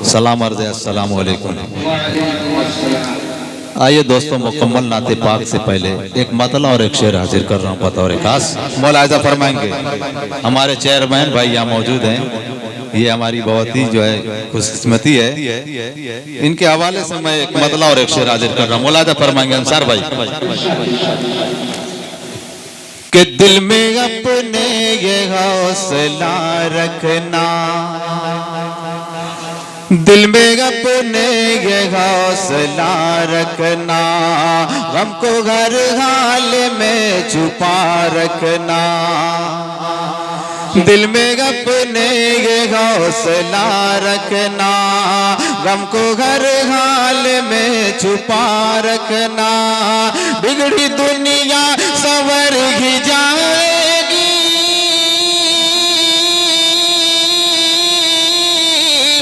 सलाम अर्ज़ अस्सलाम वालेकुम। आइए दोस्तों, मुकम्मल नाते पाक से पहले एक मतला और एक शेर हाजिर कर रहा हूँ बतौर खास। मुलाहिज़ा फरमाएंगे हमारे चेयरमैन भाई यहाँ मौजूद हैं। ये हमारी बहुत ही जो है खुशकिस्मती है। इनके हवाले से मैं एक मतला और एक शेर हाजिर कर रहा हूँ। मुलाहिज़ा फरमाएंगे अंसार भाई कि दिल में अपने ये हौसला रखना, दिल में अपने ये हौसला रखना, गम को हर हाल में छुपा रखना। दिल में अपने ये हौसला रखना, गम को हर हाल में छुपा रखना। बिगड़ी दुनिया संवर ही जाएगी,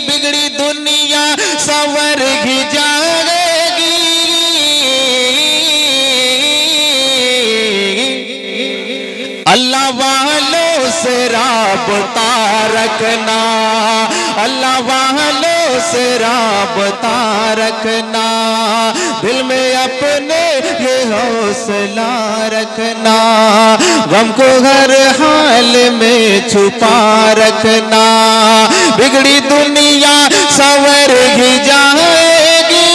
बिगड़ी दुनिया संवर ही जाएगी। अल्लाह वालों से राबता रखना, अल्लाह वालों से राबता रखना। दिल में अपने ये हौसला रखना, गम को हर हाल में छुपा रखना। बिगड़ी दुनिया संवर ही जाएगी,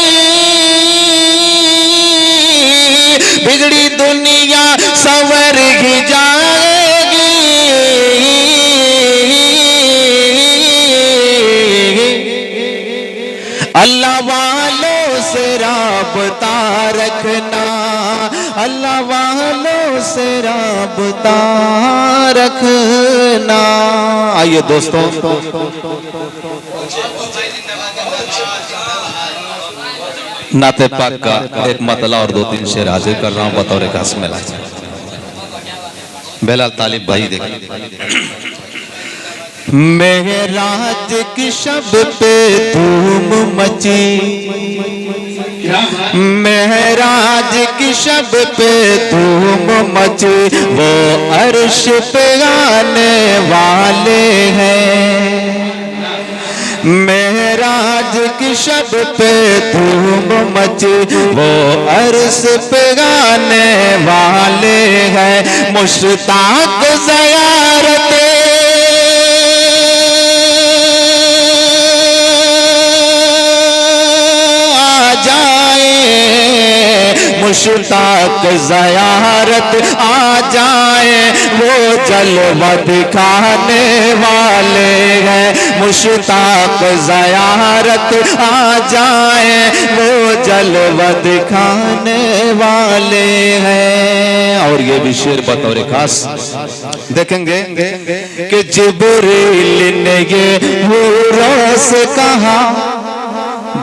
बिगड़ी दुनिया संवर ही जाएगी। अल्लाह वालों से राबता रखना, अल्लाह वालों से राबता रखना। आइए दोस्तों, नाते पाक का एक मतला और दो तीन शेर हाजिर कर रहा हूँ बतौर खास में। बेलाल तालिब भाई देखिए। मेराज की शब पे धूम मची, मेराज की शब पे धूम मची, वो अर्श पे आने वाले हैं। मेराज की शब पे धूम मची, वो अर्श पे गाने वाले हैं। मुश्ताक ज़ियारते आ जाए, मुश्ताक ज़ियारत आ जाए, वो जलवा दिखाने वाले हैं। मुश्ताक ज़ियारत आ जाए, वो जलवा दिखाने वाले हैं। और ये भी शेर बतौर खास देखेंगे कि जिब्रील ने ये हूरों से कहा,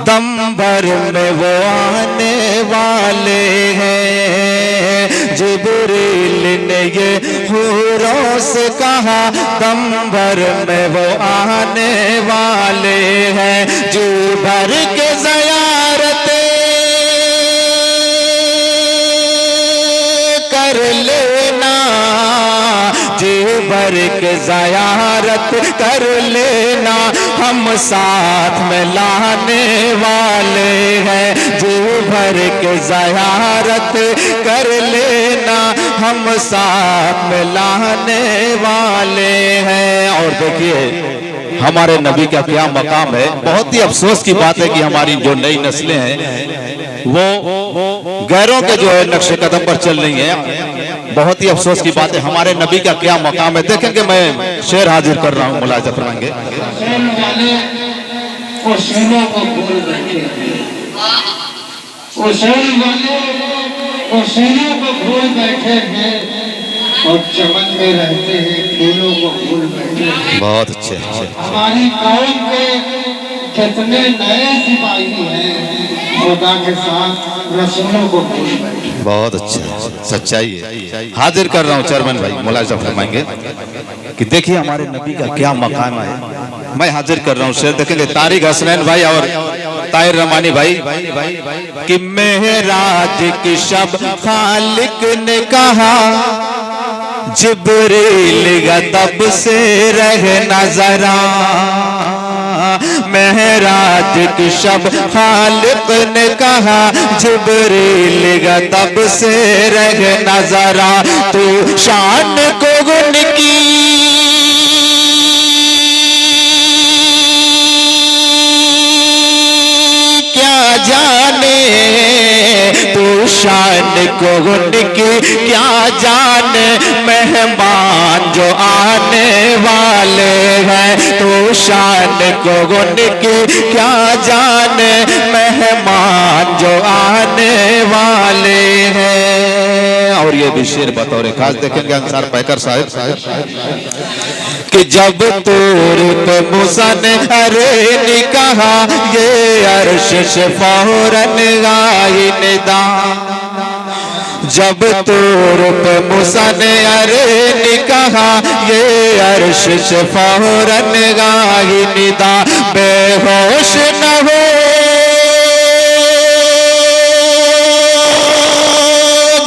दम भर में वो आने वाले हैं। जिब्रील ने ये हूरों से कहा, दम भर में वो आने वाले हैं। जी भर के ज़ियारते कर लेना, जी भर के ज़ियारत कर लेना, हम साथ में लाने वाले हैं। जी भर के ज़ियारत कर लेना, हम साथ में लाने वाले हैं। और देखिए हमारे नबी का क्या मकाम है। बहुत ही अफसोस की बात है कि हमारी जो नई नस्लें हैं वो गैरों के जो है नक्शे कदम पर चल रही हैं। बहुत ही अफसोस की बात है। हमारे नबी का क्या मकाम है देखेंगे। मैं शेर हाजिर कर रहा हूँ, मुलाहिज़ा फरमाएंगे। उसूलों को भूल बैठे हैं, उसूल वाले उसूलों को भूल बैठे हैं, और चमन में रहते हैं फूलों को भूल बैठे हैं। बहुत अच्छे अच्छे। हमारी कौम के कितने नए सिपाही हैं, खुदा के साथ रसूलों को भूल बैठे। बहुत अच्छे, सच्चाई है। हाजिर कर रहा हूँ चेयरमैन भाई, मुलाहिज़ा फरमाएंगे कि देखिए हमारे नबी का क्या मकाम है। मैं हाजिर कर रहा हूँ शेर देखेंगे। तारिक हसनैन भाई और ताहिर रहमानी भाई कि मेराज की शब खालिक ने कहा, जिब्रील गदब से रहना जरा, महराज की शब खालिक ने कहा जिब्रील तब से रह नजरा तू शान को गुन की क्या जाने, तू शान को उनकी क्या जाने, मेहमान जो आने वाले हैं तो शान को उनकी क्या जाने, मेहमान जो आने वाले हैं। और ये भी शेर बतौर खास देखेंगे अंसार पैकर साहब कि जब तूर पे मूसा ने अरे ने कहा ये अर्श से फौरन आई निदा, जब तूर पे मूसा ने अरे ने कहा ये अर्श से फौरन आई निदा, बेहोश न हो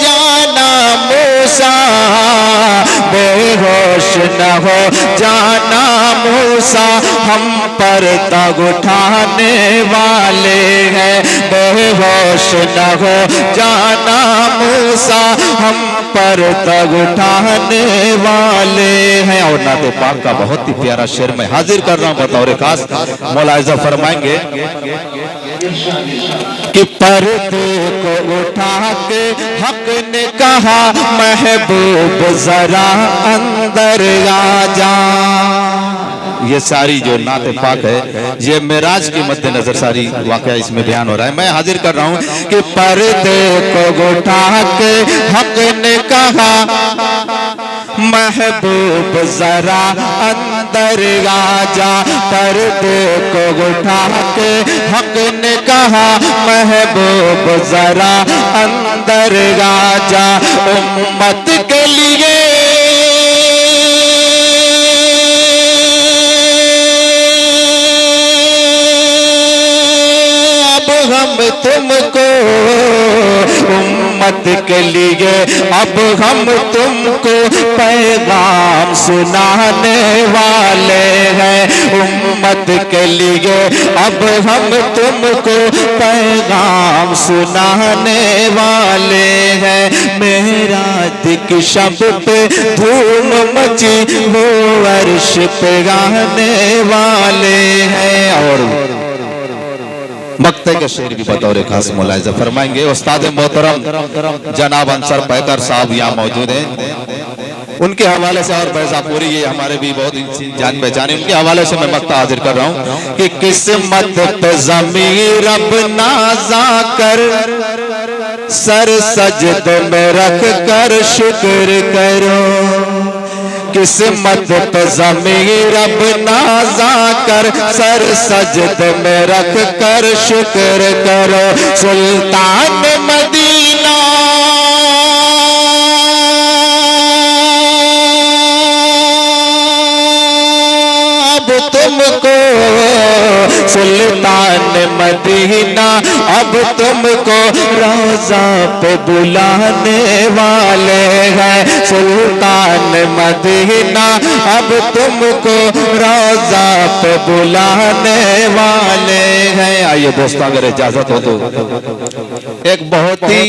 जाना मूसा, बेहोश न हो जाना मूसा, हम पर तग उठाने वाले हैं, बेहोश न हो जाना मूसा, हम पर तग उठाने वाले हैं। और नाते पाक का बहुत ही प्यारा शेर मैं हाजिर कर रहा हूं बतौर खास, मौलाइजा फरमाएंगे कि पर्दे को उठा के हक ने कहा महबूब जरा अंदर आ जा। ये सारी जो नाते पाक है ये मेराज के मद्देनजर सारी वाकया इसमें बयान हो रहा है। मैं हाजिर कर रहा हूं कि पर्दे को उठा के हक ने कहा महबूब जरा अंदर आ जा, पर्दे को उठा के हक ने कहा महबूब जरा अंदर आ जा, उम्मत के लिए हम तुमको, उम्मत के लिए अब हम तुमको पैगाम सुनाने वाले हैं, उम्मत के लिए अब हम तुमको पैगाम सुनाने वाले हैं। मेराज की शब पे धूम मची वो अर्श पे गाने वाले हैं। और मक्ते के शेर की बतौर खास मुलाहिजा फरमाएंगे उस्ताद मोहतरम जनाब अंसर पैकर साहब यहाँ मौजूद हैं, उनके हवाले से और बैजापुरी ये हमारे भी बहुत जान पहचाने, उनके हवाले से मैं मक्ता हाजिर कर रहा हूँ कि किस्मत पे ज़मीर अब नाज़ा कर, सर सजद में रख कर शुक्र करो, किस्मत पे ज़मीर अब नाज़ा कर, सर सजद में रख कर शुक्र करो, सुल्तान मदीना अब तुमको, सुल्तान मदीना अब तुमको रोज़ा पे बुलाने वाले हैं, सुल्तान मदीना अब तुमको रोज़ा पे बुलाने वाले हैं। आइए दोस्तों अगर इजाजत हो तो एक बहुत ही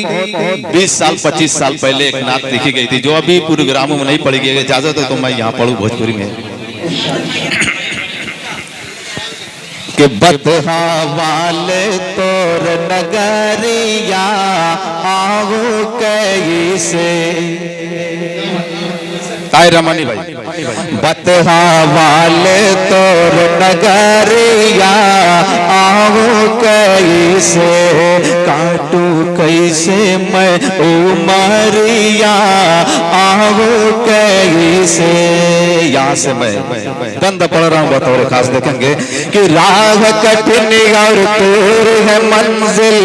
20 साल 25 साल पहले एक नात लिखी गई थी जो अभी प्रोग्रामों में नहीं पढ़ी गई, इजाजत हो तो मैं यहाँ पढ़ूँ भोजपुरी में कि बतहा वाले तोर नगरिया आओ कैसे, रमनी भाई, बतहा वाले तोर नगरिया आओ कैसे, काटू कैसे मैं उमरिया आओ कैसे। यहाँ से मैं दंड पढ़ रहा हूँ बतौर खास देखेंगे कि राह कठिन और दूर है मंजिल,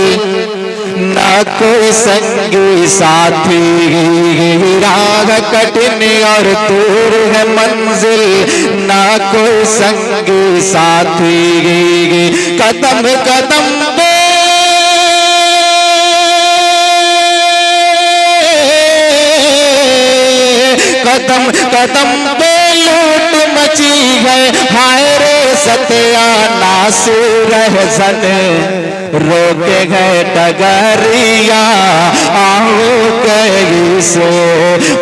ना कोई संगी साथी, राह कठिन और दूर है मंजिल, ना कोई संगी साथी, कदम कदम पे कदम कदम पे लूट मची है, हाय रे सत्यानाश रहसन रोके गए डगरिया, आओ कहीं से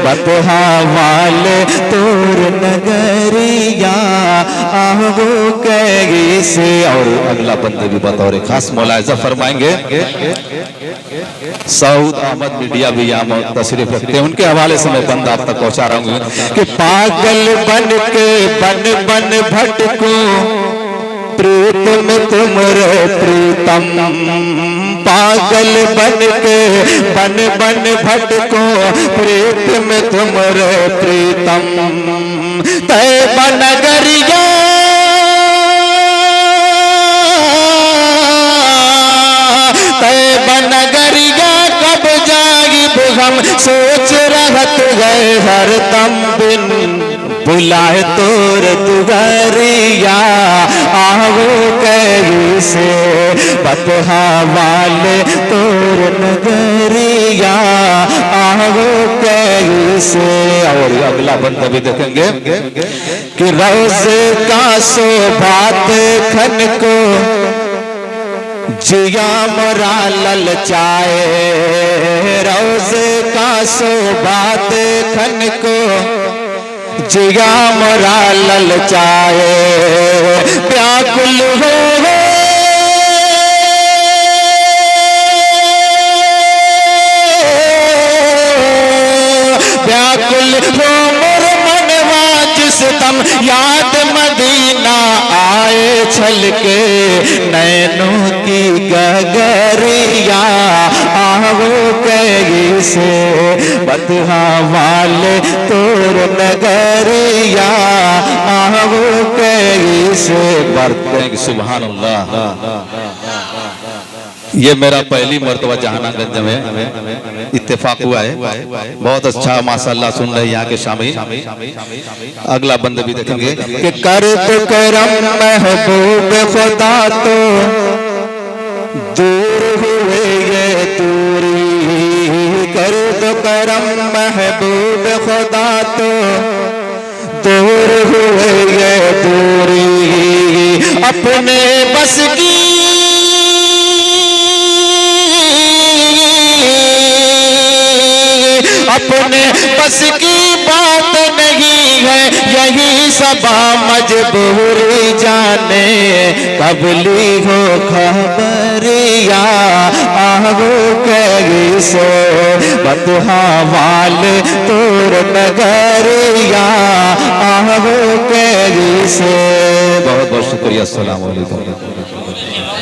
बतहा वाले तोर नगरिया, आओ कहीं से। और अगला बंदे भी बतौर खास मौलाइजा फरमाएंगे। सऊद अहमद मीडिया भी यहाँ तशरीफ रखते हैं, उनके हवाले से मैं बंद आप तक पहुंचा रहा हूँ कि पागल बन के बन बन भटको प्रीतम तुमरे प्रीतम, पागल बन के बन बन भटको प्रीतम तुमरे प्रीतम, तैबा नगरिया तैबा नगरिया कब जागिब हम सोच रहत गए हरदम बिन बुलाए तोर दुगरिया, आओ कहीं से बतहा वाले तोर नगरिया, आओ कहीं से। और अगला बंदा भी देखेंगे कि रोज का शोभात खन को जिया मोरा ललचाए, रोज का शोभात खन को जिया मोरा ललचाए, व्याकुल हो व्याकुल हो मोर मनवा जिस दम याद मदीना आए छल के नैनों की गगरिया, आओ कहीं से बतहा वाले तोर नगरिया, आओ कहीं से। बढ़ते हैं कि सुभान अल्लाह। ये मेरा पहली मर्तबा जहानागंज में इत्तेफाक हुआ है, बहुत अच्छा माशाल्लाह सुन रहे हैं यहाँ के शामी। अगला बंदे भी देखेंगे कि कर तो करम महबूब खुदा तो दूर हुए ये दूरी, कर तो करम महबूब खुदा तो दूर हुए ये दूरी, अपने बस की अपने बस की बात नहीं है, यही सबा मजबूरी जाने कबली हो खबरिया, आओ कहीं से बतहा वाले तोर नगरिया, आओ कहीं से। बहुत बहुत शुक्रिया। अस्सलाम वालेकुम।